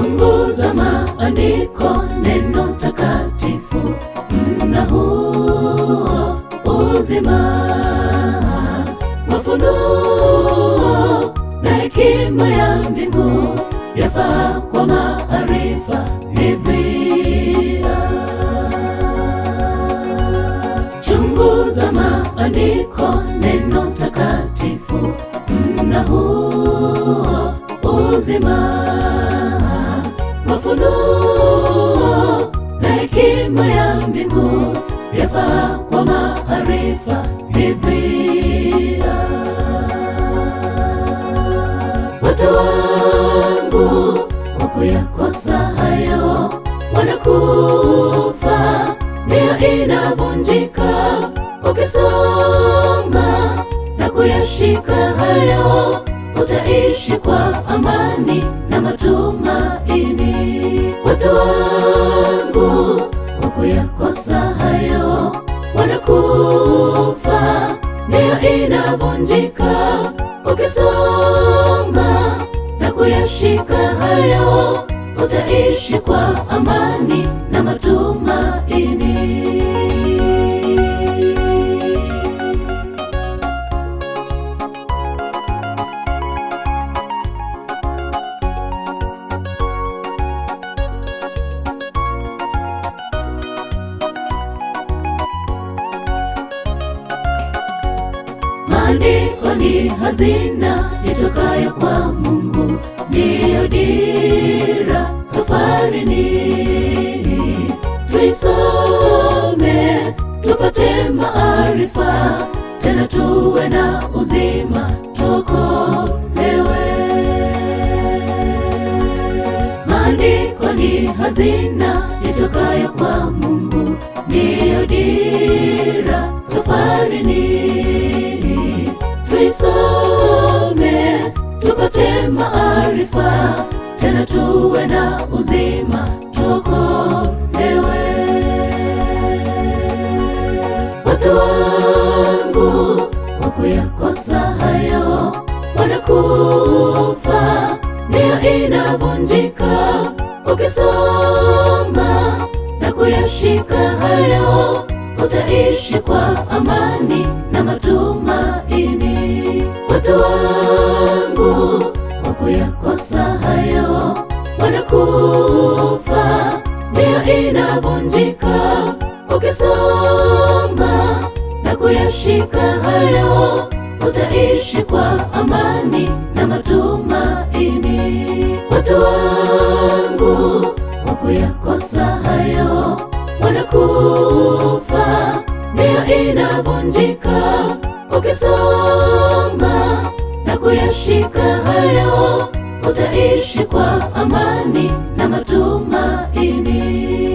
Chunguza maandiko, neno takatifu, mna huo uzima. Mafunuo na hekima ya mbingu yafaa kwa maarifa. Biblia. Chunguza maandiko, neno takatifu, mna huo uzima. Mafunuo na hekima ya mbingu yafaa kwa maarifa. Biblia. Watu wangu kwa kuyakosa hayo wanakufa, ndio inavunjika. Ukisoma na kuyashika hayo, utaishi kwa amani na matumaini. Watu wangu kwa kuyakosa hayo wanakufa, ndio inavunjika. Ukisoma na kuyashika hayo, utaishi kwa amani na matumaini. Maandiko ni hazina itokayo kwa Mungu, ndiyo dira safarini. Tuisome tupate maarifa, tena tuwe na uzima, tuokolewe. Maandiko ni hazina itokayo kwa Mungu, ndiyo dira safarini. Tuisome tupate maarifa, tena tuwe na uzima, tuokolewe. Watu wangu kwa kuyakosa hayo wanakufa, ndio inavunjika. Ukisoma na kuyashika hayo, utaishi kwa amani na matumaini. Watu wangu kwa kuyakosa hayo wanakufa, ndio inavunjika. Ukisoma na kuyashika hayo, utaishi kwa amani na matumaini. Watu wangu kwa kuyakosa hayo wanakufa, ndio inavunjika. Ukisoma na kuyashika hayo, utaishi kwa amani na matumaini.